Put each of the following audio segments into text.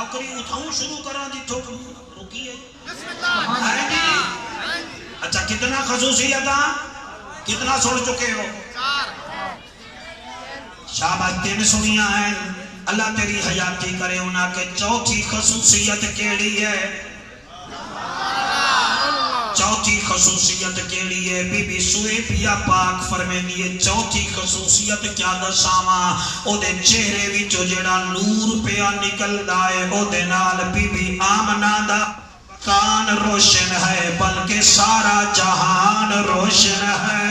بکری اٹھاؤں شروع کرا جتوں رکی ہے اچھا کتنا خصوصیت کتنا سن چکے ہو شاباش 3 سنیاں ہیں اللہ تیری حیاتی کرے انہاں کے چوتھی خصوصیت کیڑی ہے چوتھی خصوصیت کیڑی ہے بی بی سویبیہ پاک فرمیندی ہے چوتھی خصوصیت کیا دساواں او دے چہرے وچوں جڑا نور پیا نکلدا ہے او دے نال بی بی آمنہ دا کان روشن ہے بلکہ سارا جہان روشن ہے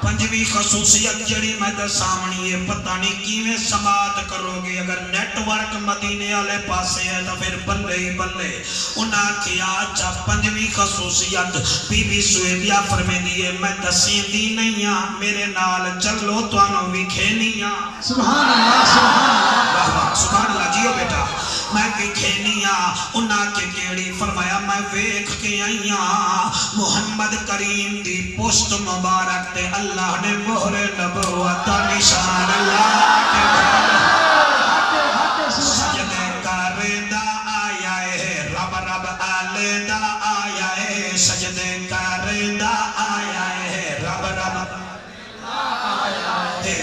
پنجویں خصوصیت جڑی میں دسامنی ہے پتہ نہیں کیویں سماعت کرو گے اگر نیٹ ورک مدینے والے پاسے ہے تو پھر بلے ہی بلے انہاں کیا اچھا پنجویں خصوصیت بی بی سویبیہ فرمیندی ہے میں دسیندی نہیں ہاں میرے نال چلو تانوں وکھینی ہاں سبحان اللہ سبحان اللہ جیو بیٹا میں وکھینی ہاں انہاں کے کیڑی فرمایا میں ویکھ کے آئی ہاں محمد کریم دی پشت مبارک تے اللہ نے مہر نبوت نشان اللہ کے سجدے کردہ آیا ہے رب رب آلیدہ آیا ہے سجدے کردہ آیا ہے رب رب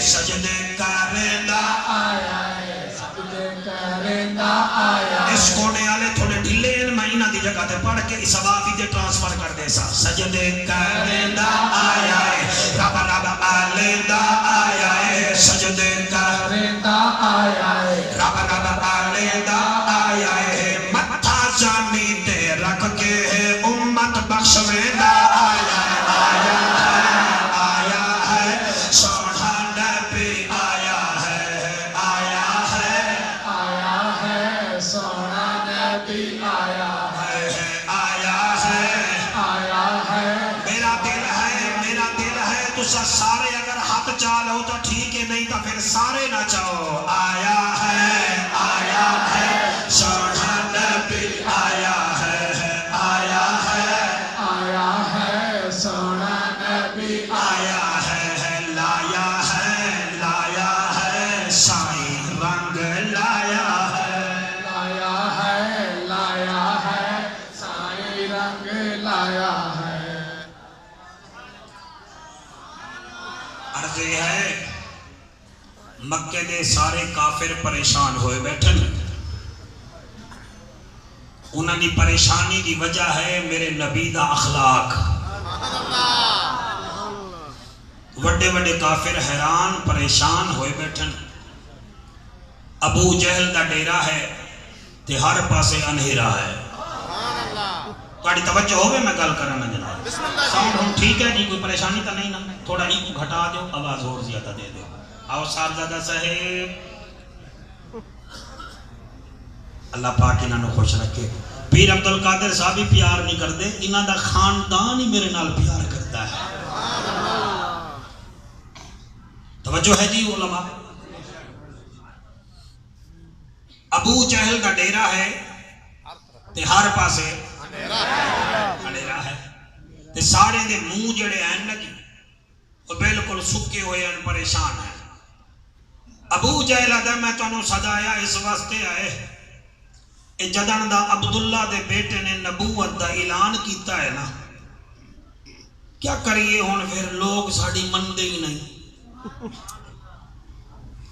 سجدے کردہ آیا ہے سجدے کردہ آیا ہے اس کونے آلے تھوڑے ڈھلے میں انہ دی جگہ تے پڑھ کے اس آوازی دے ٹرانسفر کر دے سا سجدے کردہ آیا ہے رب رب آلیدہ آیا ہے سجدے کردہ آیا ہے رب رب آلیدہ آیا ہے متھا زمین تے رکھ کے امت بخشویدہ آیا ہے آیا ہے سونا نبی آیا ہے سونا نبی آیا ہے میرا دل ہے تسا سارے اگر ہاتھ چالو تو ٹھیک ہے نہیں تو پھر سارے نہ چاہو آیا ہے سونا نبی آیا ہے سونا نبی آیا ہے لایا ہے سائیں رنگ لایا ہے سائیں رنگ لایا ہے عرض یہ ہے مکے دے سارے کافر پریشان ہوئے بیٹھن انہاں دی پریشانی دی وجہ ہے میرے نبی دا اخلاق وڈے وڈے کافر حیران پریشان ہوئے بیٹھن ابو جہل دا ڈیرا ہے تے ہر پاسے انہیرا ہے تھوڑی توجہ ہوئے میں گل کرنا جناب ساؤنڈ ہم ٹھیک ہے جی کوئی پریشانی تو نہیں نا تھوڑا ہی کو گھٹا دو آواز اور زیادہ دے دو آؤ صاحبزادہ صاحب اللہ پاک انہاں نو خوش رکھے پیر عبدالقادر صاحب ہی پیار نہیں کرتے انہاں دا خاندان ہی میرے نال پیار کرتا ہے توجہ ہے جی علماء ابو جہل دا ڈیرا ہے تے ہر پاسے اندھیرا ہے تے سارے دے منہ جڑے ہیں نا جی وہ بالکل سکے ہوئے ہیں پریشان ہیں ابو جہل آدھا میں تانوں سجایا اس واسطے آئے اے جدن دا عبداللہ دے بیٹے نے نبوت دا اعلان کیتا ہے نا کیا کریے ہون پھر لوگ ساڑی مندے ہی نہیں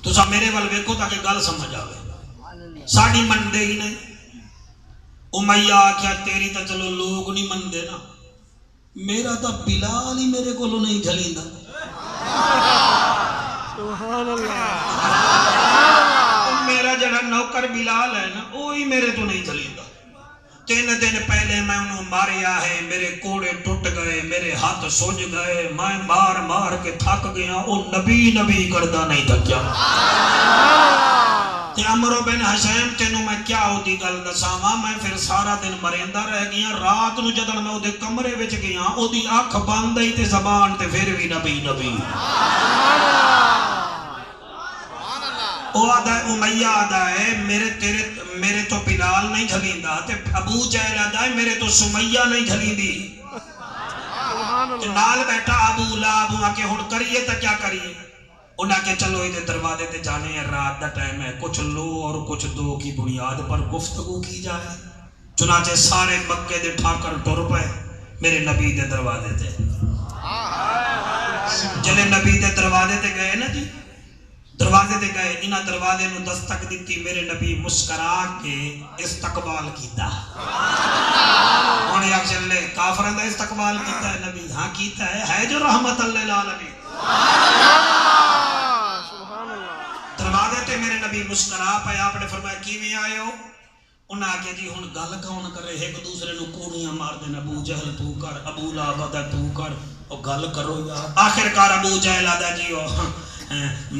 تو سا میرے والوے کو تاکہ گل سمجھ آوے ساڑی مندے ہی نہیں امیہ کیا تیری تا چلو لوگ نہیں مندے نا میرا تا بلال ہی میرے کو لو نہیں جھلیں دا سبحان اللہ میرا جڑا نوکر بلال ہے نا وہی میرے تو نہیں جھلیں دا 3 دن پہلے میں انہوں ماریا ہے میرے کوڑے ٹوٹ گئے میرے ہاتھ سوج گئے میں مار کے تھک گیا وہ نبی کردہ نہیں تھکیا تے عمرو بن حشیم تینوں میں کیا ہوتی گل دساواں میں پھر سارا دن مریندہ رہ گیا رات نو جدن میں وہ دے کمرے وچ گیا وہ دی آنکھ بند ہی تے زبان تے پھر بھی نبی وہ آدھا ہے امیہ آدھا ہے میرے تو بلال نہیں جھلیندا تے ابو جہل آدھا ہے میرے تو سمیہ نہیں جھلیندی نال بیٹا ابو لہب آکے ہن کریے تا کیا کریے انہاں کے چلو ادھر دروازے تے جانے ہیں، رات دا ٹائم ہے، کچھ لو اور کچھ دو کی بنیاد پر گفتگو کی جائے۔ چنانچہ سارے مکے دے ٹھاکر ٹر پے میرے نبی دے دروازے تے۔ جلے نبی دے دروازے تے گئے نا جی، دروازے تے گئے، انہاں دروازے نو دستک دیتی، میرے نبی مسکرا کے استقبال کیتا۔ انہیں اکشن لے کافران دا استقبال کیتا ہے نبی، ہاں کیتا ہے جو رحمت اللہ العالمین۔ دروازے تے میرے نبی مسکرا پہ، آپ نے فرمایا کیویں آئے ہو؟ انہاں آگے جی ہن گل کون کرے، ایک دوسرے نو کوڑیاں مار دین، ابو جہل تو کر، ابو لہب دا تو کر، او گل کرو یار۔ آخرکار ابو جہل آدا جی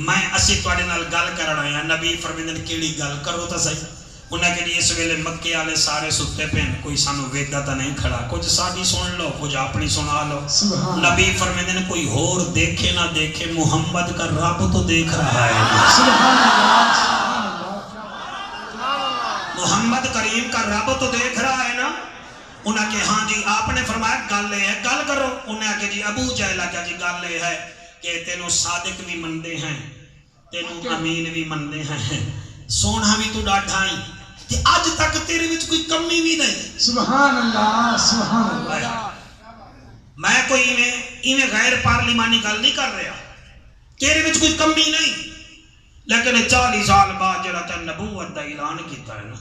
میں اسی تواڈے نال گل کرن آیا، نبی فرمیندے کیڑی گل کرو تا صحیح۔ انہاں کہ جی اس ویلے مکے والے سارے ستے پین، کوئی سانو ویکھدا تا نہیں کھڑا، کچھ ساڈی سن لو کچھ اپنی سنا لو۔ نبی فرمیندے نے کوئی اور دیکھے نہ دیکھے، محمد کا رب تو دیکھ رہا ہے۔ سبحان اللہ، محمد کریم کا رب تو دیکھ رہا ہے نا۔ انہاں کہ ہاں جی، آپ نے فرمایا گل ہے گل کرو۔ انہاں کہ جی ابو جہل کیا جی گل ہے کہ تینوں صادق بھی مندے ہیں، تینوں امین بھی مندے ہیں، سونا بھی تو ڈاٹھا ہی، کہ آج تک تیرے وچ کوئی کمی بھی نہیں۔ سبحان اللہ، سبحان اللہ۔ میں کوئی ایویں غیر پارلیمانی گل نہیں کر رہا، تیرے وچ کوئی کمی نہیں، لیکن 40 سال بعد جڑا تے نبوت دا اعلان کیتا ہے نا،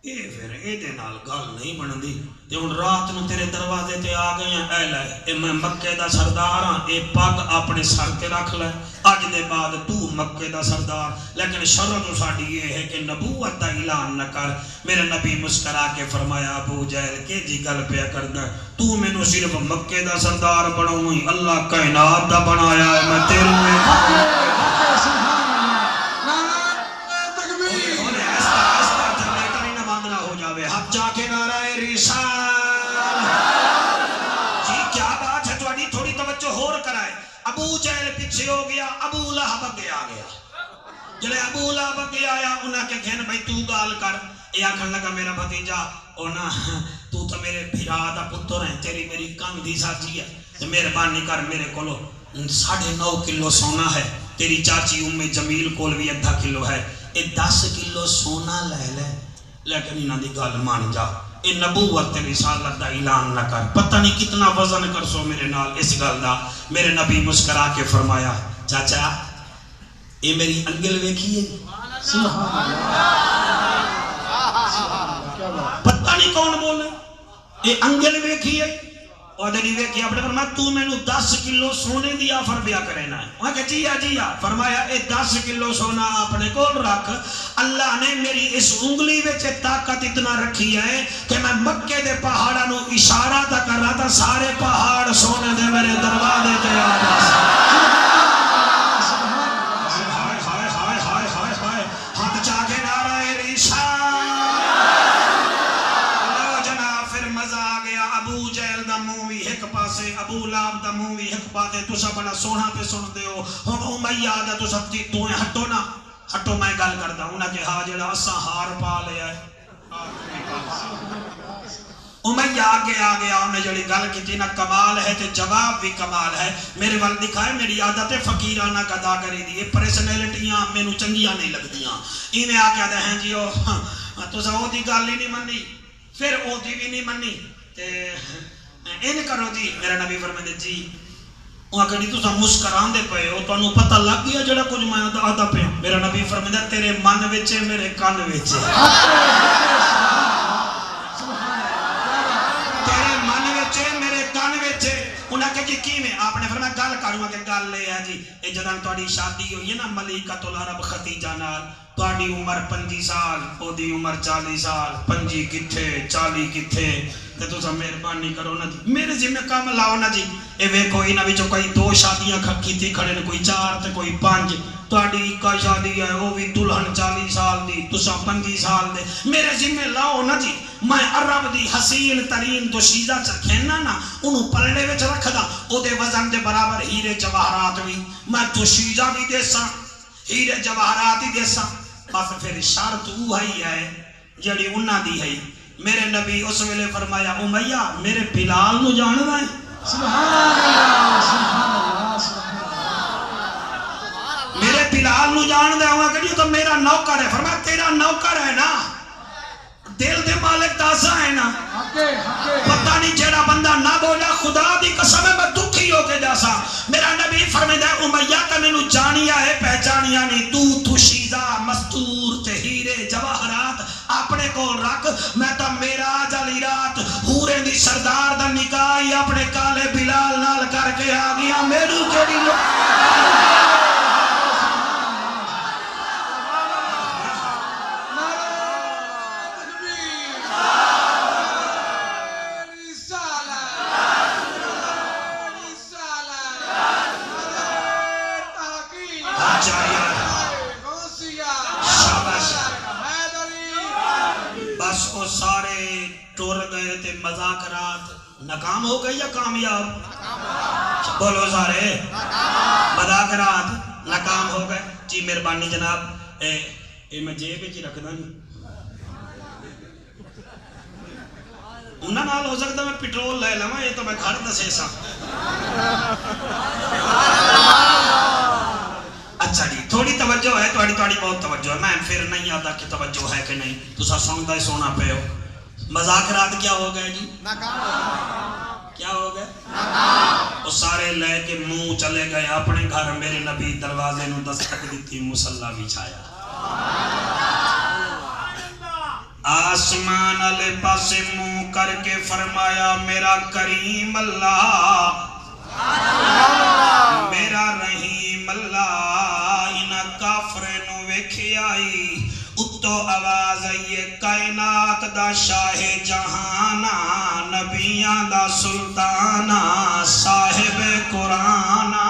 اے پھر اے دے نال گل نہیں بندی۔ تے ہن رات نو تیرے دروازے تے آ گئے ہیں، اے لے اے میں مکے دا سردار ہاں، اے پگ اپنے سر تے رکھ لے، اج دے بعد تو مکے دا سردار، لیکن شرط ساڈی یہ ہے کہ نبوت دا اعلان نہ کر۔ میرے نبی مسکرا کے فرمایا ابو جہل کہ جی گل پیا کردا، تو مینوں صرف مکے دا سردار بناویں، اللہ کائنات دا بنایا ہے، میں تیرے جا کے نعرہ رسال۔ جی کیا بات ہے، تھوڑی توجہ اور کرائے۔ ابو جہل پیچھے ہو گیا، ابو لہب اگے آ گیا۔ جلے ابو لہب اگے آیا، انہاں کے کہن بھائی تو گال کر۔ اے آکھن لگا میرا بھتیجا، تو میرے بھرا دا پتر ہے، تیری میری کنگ دی ساجی ہے، مہربانی کر، میرے کولو 9.5 کلو سونا ہے، تیری چاچی ام جمیل کول بھی 1/2 کلو ہے، اے 10 کلو سونا لے لے، لیکن انہاں دی گل مان جا، اے نبوت تے رسالت دا اعلان نہ کر، پتہ نہیں کتنا وزن کر سو میرے نال اس گل دا۔ میرے نبی مسکرا کے فرمایا چاچا اے میری انگل ویکھی ہے، پتہ نہیں کون بولے، اے انگل ویکھی ہے، اور جڑی ویکھی اپنے فرمایا تو مینوں 10 کلو سونے دی آفر پیا کرینا ہے۔ وہ کہ جی ہاں، فرمایا اے 10 کلو سونا اپنے کول رکھ، اللہ نے میری اس انگلی وچ طاقت اتنا رکھی ہے کہ میں مکے دے پہاڑاں نو اشارہ تا کر رہا تھا، سارے پہاڑ سونے دے میرے دروازے تے آ گئے۔ ہاتھ چا کے نعرہ رسالت۔ ابو جہل دا منہ وی ایک پاسے، ابو لہب دا منہ وی ایک پاسے، تسا بڑا سونا پہ سن دے ہو۔ ہن امیہ دا تسا تو ہٹو نا، ہٹو میں گل کردا ہوں نا کہ ہاں جڑا اساں ہار پا لیا ہے۔ امیہ آگے آ گیا، انہیں جڑی گل کی نا کمال ہے تے جواب بھی کمال ہے۔ میرے وال دکھائے میری عادت ہے فقیرانہ قضا کری دی، پرسنالٹیاں مینوں چنگیاں نہیں لگدیاں، ایویں آ کے آدھے ہیں جی او تسا او دی گل ہی نہیں منی، پھر او دی بھی نہیں منی، این کرو جی۔ میرا نبی فرمائے جی وہاں کہنی تو سب مسکران دے پئے ہو، تو انہوں پتہ لگ گیا جڑا کچھ میں آدھا پہ ہوں۔ میرا نبی فرمائے تیرے من وچے میرے کان وچے، تیرے من وچے میرے کان وچے۔ انہاں کہ جی کی میں آپ نے فرمایا گل کروں کہ گل لے ہے جی، اے جدان تواڈی شادی ہوئی ہے نا ملکۃ العرب خدیجہ نال، تواڈی عمر 25 سال، او دی عمر 40 سال، 25 کتھے 40 کتھے، تے تساں مہربانی کرو نا جی، میرے ذمہ کام لاؤ نا جی۔ اے ویکھو انہاں وچوں کوئی 2 شادیاں کیتی کھڑے نے، کوئی 4 تے کوئی 5، تواڈی ایک شادی ہے او بھی دلہن 40 سال دی، تساں 25 سال دے، میرے ذمہ لاؤ نا جی۔ میں عرب دی حسین ترین دوشیزہ چکھینا نا، انہوں پلڑے وچ رکھ دا، او دے وزن دے برابر ہیرے جواہرات بھی، میں دوشیزہ بھی دے سا، ہیرے جواہرات ہی دے سا، بس پھر شرط وہی ہے جڑی انہاں دی ہے۔ میرے نبی اس ویلے فرمایا امیہ میرے بلال نو جاندا ہے؟ سبحان اللہ، سبحان اللہ، سبحان اللہ۔ بلال نو جان دے ہوا کہ تو میرا نوکر ہے. فرمایا تیرا نوکر ہے نا, دل دے مالک تاسا ہے نا. پتہ نہیں جیڑا بندہ نہ بولا خدا دی قسم ہے میں دکھی ہو کے جاسا. میرا نبی فرمیدہ ہے امیہ کا میں نو جانیا ہے پہچانیا نہیں. تو شیزہ مستور تے ہیرے جواہرات اپنے کو رکھ, میں تا میرا جلی رات ہورے دی سردار دا نکاہی اپنے کالے بلال نال کر کے آگیا. میرو کیڑی لو مذاکرات ناکام ہو گئے یا کامیاب؟ بولو سارے مذاکرات ناکام ہو گئے. جی مہربانی جناب میں جیب ہی رکھ دا نہیں انہاں نال ہو سکتا میں پیٹرول لے لواں, یہ تو میں گھر دسے سا. اچھا جی تھوڑی توجہ ہے, تھوڑی بہت توجہ ہے. میں پھر نہیں آتا کہ توجہ ہے کہ نہیں, تو سا سنتا ہی سونا پہ ہو. مذاکرات کیا ہو گئے جی؟ کیا ہو گئے؟ وہ سارے لے کے منہ چلے گئے اپنے گھر. میرے نبی دروازے نو دستک دیتی مصلی بچھایا. آسمان علی پاسے منہ کر کے فرمایا میرا کریم اللہ, میرا رحیم اللہ. انہا کافرے نو ویکھی آئی اتو آواز آئیے کائنات دا شاہ جہانا, نبیان دا سلطانا, صاحب قرآنا,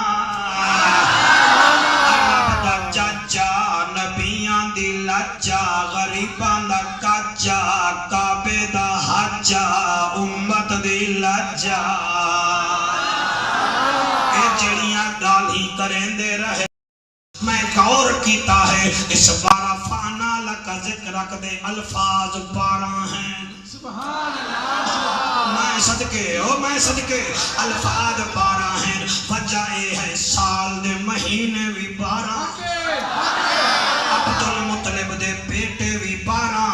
عرب دا ججا, نبیان دی لجا, غریبان دا کجا, کعبے دا حجا, امت دی لجا. اے جڑیاں گالی کریں دے رہے میں غور کیتا ہے اس بارہ فانا لکا ذکر رکھ دے الفاظ بارہ ہیں. سبحان اللہ میں صدقے الفاظ بارہ ہیں. وجہ اے ہے سال دے مہینے بھی بارہ, عبد المطلب دے بیٹے بھی بارہ,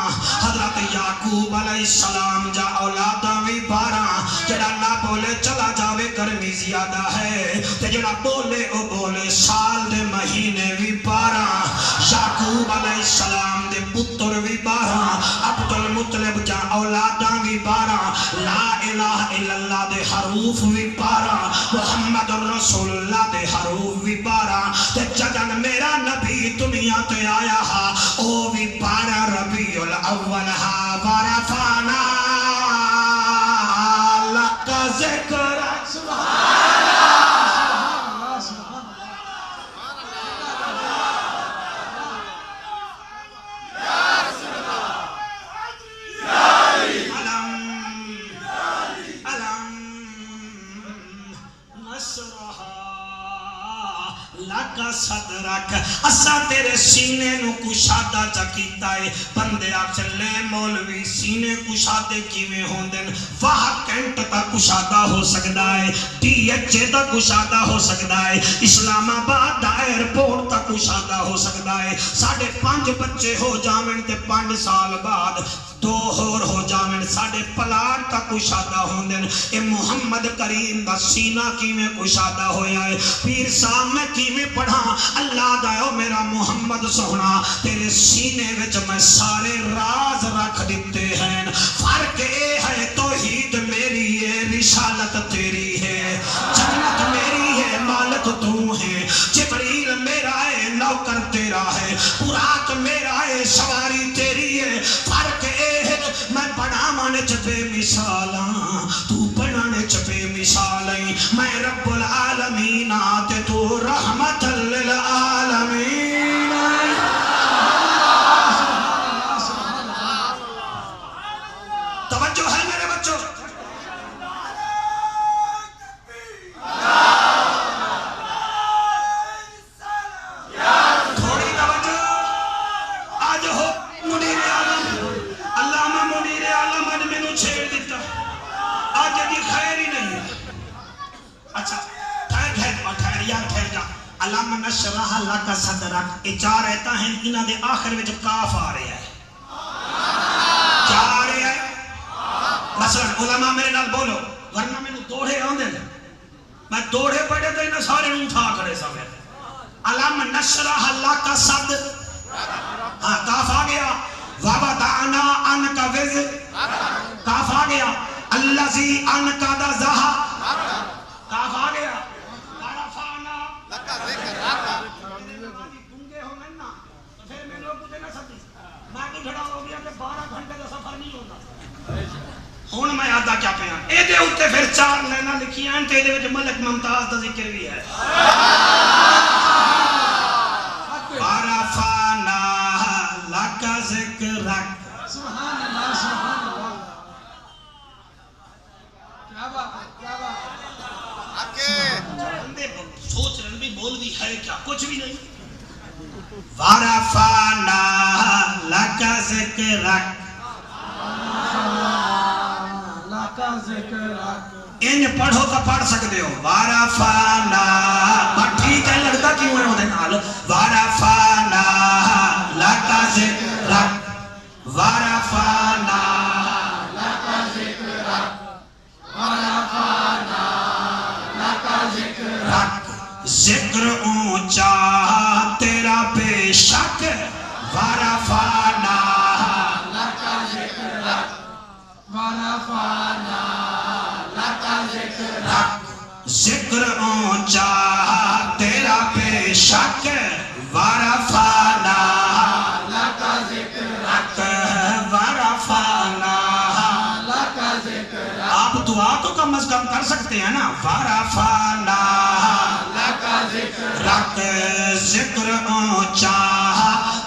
حضرت یعقوب علیہ السلام جا اولادہ بھی بارہ. جڑا نہ بولے چلا جاوے گرمی زیادہ ہے, تے جڑا بولے او بولے سال دے مہینے بھی بارہ. یعقوب علیہ السلام دے پتر بھی بارہ, عبد المطلب جا اولادہ بھی بارہ, لا الہ الا اللہ دے حروف بھی بارہ, محمد الرسول اللہ دے حروف بھی بارہ. تے جدن میرا نبی دنیا تے آیا ہا او بھی بارہ ربیع الاول ہا بارہ فانا لکا ذکر. سبحان اللہ سبحان لکا صدرک. اسا تیرے سینے نو کشادہ چکیتا ہے. بندے آپ چلے مولوی سینے کشادے کیویں ہوندن, واہ کینٹ تا کشادہ ہو سکدا ہے, ڈی ایچ اے تا کشادہ ہو سکدا ہے, اسلام آباد دا ایئرپورٹ تا کشادہ ہو سکدا ہے. 5.5 بچے ہو جاویں تے 5 سال بعد 2 اور ہو جاویں, 5.5 پلاٹ تا کشادہ ہوندن. اے محمد کریم دا سینہ کیویں کشادہ ہویا ہے. پیر صاحب میں کیویں پڑھا اللہ دایو میرا محمد سونا تیرے سینے وچ میں سارے راز رکھ دیتے ہیں. فرق اے ہے توحید میری ہے, رسالت تیری ہے, جنت میری ہے, مالک تو ہے, جبریل میرا ہے, نوکر تیرا ہے, براق میرا ہے, سواری تیری ہے. فرق اے ہے میں بناوانے چ بے مثالاں, تو بنانے چ بے مثالیں. میں رب العالمین تے تو رحمت للعالمین. توجہ ہے میرے بچوں؟ تھوڑی توجہ. آج ہو منیر عالم, علامہ منیر عالم آج میں نو چھیڑ دیتا. علم نشرح لک صدرک، یہ چار ایتاں ہیں انہاں دے آخر وچ کاف آ رہا ہے. کیا آ رہا ہے؟ مثلا علماء میرے نال بولو، ورنہ میں دوڑے آندے ہیں، میں دوڑے پڑھے تو انہیں سارے نوں اٹھا کھڑے سا میں. علم نشرح لک صدرک، ہاں کاف آ گیا. وَوَضَعْنَا عَنْكَ وِزْرَكَ، کاف آ گیا. الَّذِي أَنْقَضَ ظَهْرَكَ، کاف آ گیا. وَرَفَعْنَا لَكَ ذِكْرَكَ، گنگے ہو گئے نا تو پھر میں لوگ کچھ نہ سکتی، میں تو جھڑا ہو گیا کہ 12 گھنٹے کا سفر نہیں ہوتا. ہن میں آدھا کیا پیا اے دے اوتے پھر 4 لائناں لکھیاں ہیں تے دے وچ ملک ممتاز دا ذکر بھی ہے. وَرَفَعْنَا لَكَ ذِكْرَكَ. سبحان اللہ سبحان اللہ، کیا بات ہے کیا بات ہے. بندے سوچ رہے بھی بول بھی ہے کیا، کچھ بھی نہیں. وَرَفَعْنَا لَكَ ذِكْرَكَ، لَكَ ذِكْرَكَ. ان پڑھو تو پڑھ سکتے ہو. وَرَفَعْنَا، بات ٹھیک ہے لڑکا کیوں ہے ہونے نال. وَرَفَعْنَا لَكَ ذِكْرَكَ، وَرَفَعْنَا لَكَ ذِكْرَكَ، وَرَفَعْنَا لَكَ ذِكْرَكَ. ذکر اونچا تیرا بے شک. وَرَفَعْنَا لَكَ ذِكْرَكَ، وَرَفَعْنَا لَكَ ذِكْرَكَ. ذکر اونچا تیرا بے شک. وَرَفَعْنَا لَكَ ذِكْرَكَ، وَرَفَعْنَا لَكَ ذِكْرَكَ. آپ دعا تو کم از کم کر سکتے ہیں نا. وَرَفَعْنَا لَكَ ذِكْرَكَ، ذکر اونچا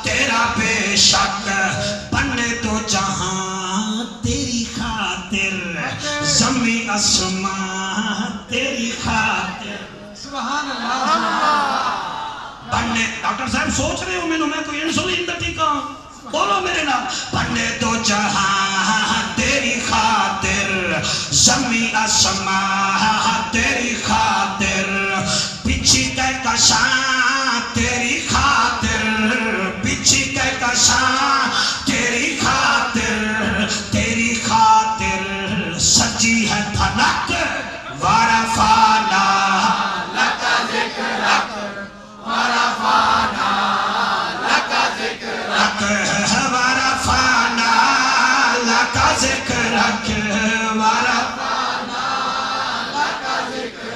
تیرا بے شک. بنے تو جہاں تیری خاطر، زمین آسمان تیری خاطر. سبحان اللہ سبحان اللہ. بنے ڈاکٹر صاحب سوچ رہے ہو میں کوئی انسولین دا ٹیکا بولو میرے نام. بنے تو جہاں تیری خاطر، زمین آسمان تیری خاطر. پچھی کے کشاں تیری خاطر، پچھی کے کشاں تیری خاطر. تیری خاطر سجی ہے پھنک. وَرَفَعْنَا لَكَ ذِكْرَكَ، وَرَفَعْنَا لَكَ ذِكْرَكَ. وَرَفَعْنَا لَكَ ذِكْرَكَ،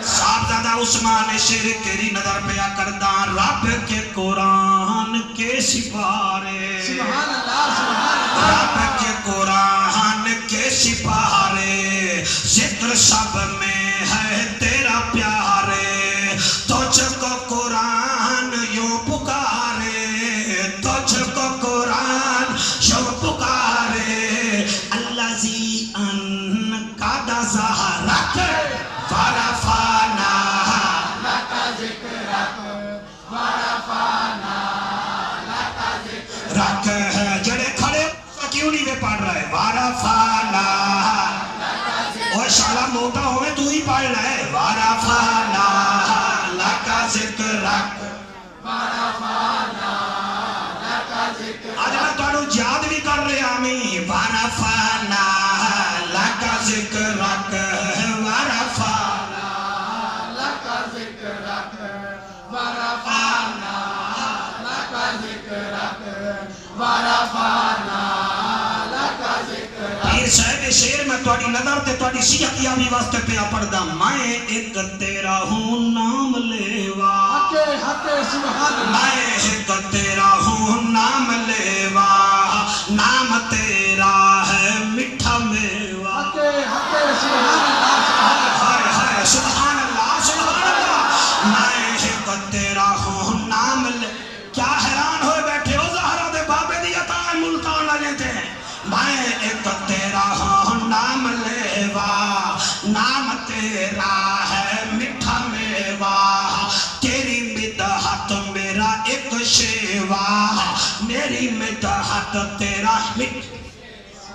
صاحبزادہ عثمان شیر تیری نظر پہ کردہ رب کے قرآن کے سپارے. سبحان اللہ سبحان اللہ. رب کے قرآن کے سپارے. ذکر سب میں ہے تیرا پیارے. تجھ کو قرآن یوں پکارے، تجھ کو قرآن یوں پکارے. الذی انقض ظہرک، وَرَفَعْنَا لَكَ ذِكْرَكَ، وَرَفَعْنَا لَكَ ذِكْرَكَ. جڑے کھڑے کیوں نہیں پڑھ رہے. وَرَفَعْنَا، اور شالا موٹا ہوئے تو ہی پڑھ رہے. وَرَفَعْنَا لَكَ ذِكْرَكَ، وَرَفَعْنَا لَكَ ذِكْرَكَ. آج میں توڑو یاد بھی کر رہے آمین. وَرَفَعْنَا لَكَ ذِكْرَكَ، وَرَفَعْنَا لَكَ ذِكْرَكَ، وَرَفَعْنَا لَكَ ذِكْرَكَ، وَرَفَعْنَا لَكَ ذِكْرَكَ. پیر صاحب شیر میں توڑی نظر تے توڑی صحت یابی واسطے پہ پڑھدا. میں ایک تیرا ہوں نام لیوا، حق حق سبحان اللہ. میں ایک تیرا ہوں نام لیوا. نام تیرا ہے میٹھا میوا. حق حق سبحان اللہ سبحان اللہ. ہائے ہائے سبحان اللہ سبحان اللہ. میں ایک تیرا ہوں نام لے. کیا حیران ہوئے بیٹھے ہو زہرا دے بابے دی عطا ملتان نہ لیتے ہیں. میں ایک تیرا ہوں نام لیوا. نام تیرا ہے میٹھا میوا. تیری مدحت میرا ایک شیوا. میری مدحت تیرا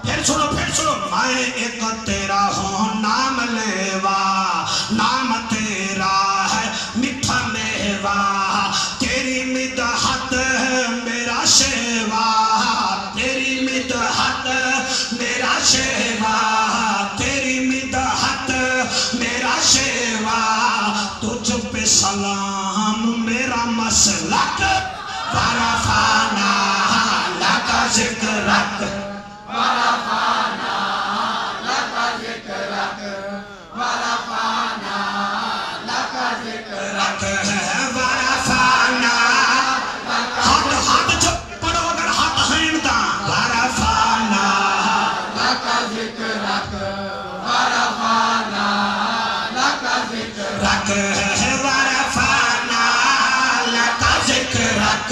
پھر سنو میں ایک تیرا ہوں نام لیوا. نام تیرا ہے میٹھا میوا. ذکرک ورفعنا لك ذكرك ورفعنا لك ذكرك ورفعنا ہاتھ جو پڑھو اگر ہاتھ ہیں دا ورفعنا لك ذكرك ورفعنا لك ذكرك ورفعنا لك ذکرک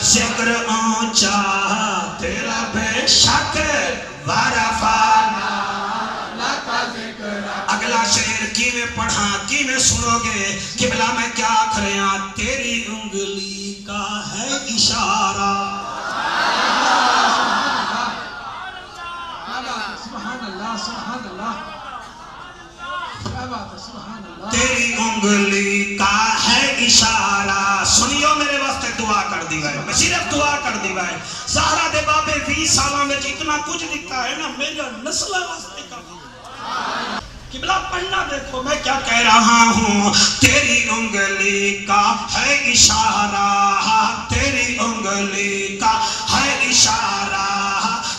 ذکر اونچا تیرا بے شک ورفعنا لك ذكرك اگلا شعر کی میں پڑھا کی میں سنو گے قبلہ میں کیا کھریاں تیری انگلی کا ہے اشارہ سبحان اللہ سبحان اللہ کیا بات ہے سبحان اللہ تیری انگلی کا ہے اشارہ سنیو میرے واسطے دعا کر دی گئے میں صرف دعا کر دی گئے زہرہ دے بابے 20 سالوں میں اتنا کچھ دکھتا ہے نا میرا نسلہ واسطے کا قبلہ پڑھنا دیکھو میں کیا کہہ رہا ہوں تیری انگلی کا ہے اشارہ تیری انگلی کا ہے اشارہ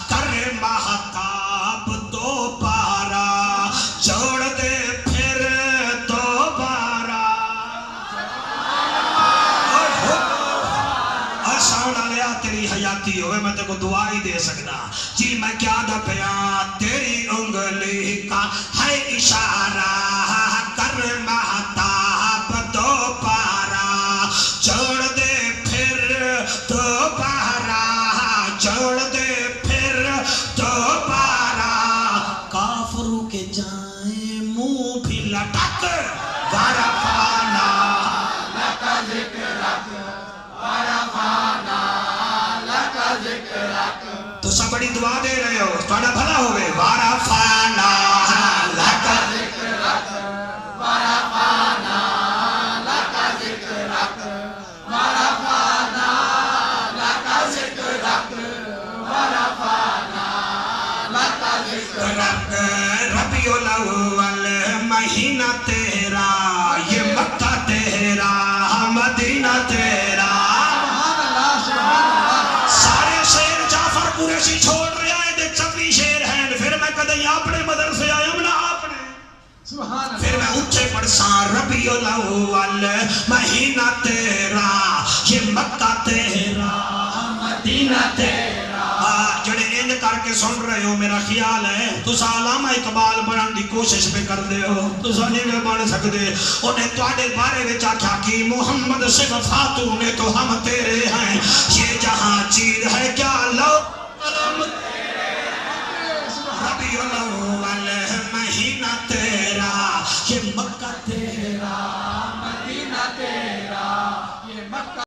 کر مہتاب دو پارا جوڑ دے پھر دوبارہ ساؤنڈ آلیا تیری حیاتی ہوئے میں تے کو دعا ہی دے سکتا جی میں کیا دا پیا تیری انگلی کا ہے اشارہ کر مہتاب دو پارا جوڑ دے پھر دوبارہ جوڑ دے پھر دوبارہ کافروں کے جائیں منہ بھی لٹک ورفعنا لك ذكرك ورفعنا لك ذكرك تو سب بڑی دعا دے رہے ہو تھوڑا بھلا ہوئے ورفعنا لک ذكرك ورفعنا لك ذكرك ورفعنا لك ذكرك ورفعنا لك ذكرك ربیع الاول مہینہ تیرا یہ مکہ تیرا مدینہ تیرا سبحان اللہ سبحان اللہ سارے شیر جعفر قریشی چھوڑ رہے آئے دے چپی شیر ہیں پھر میں کدھیں اپنے مدرسے آیا ہوں نا اپنے سبحان پھر اللہ میں اونچے پڑھساں ربیع الاول مہینہ تیرا یہ مکہ تیرا مدینہ تیرا جڑے انج کر کے سن رہے ہو میرا خیال ہے تسا علامہ اقبال بنن دی کوشش پہ کر دے ہو تسا نہیں بن سکتے انہیں تواڈے بارے وچ آکھیا کہ محمد صفاتوں نے تو ہم تیرے ہیں یہ جہاں چیز ہے کیا لو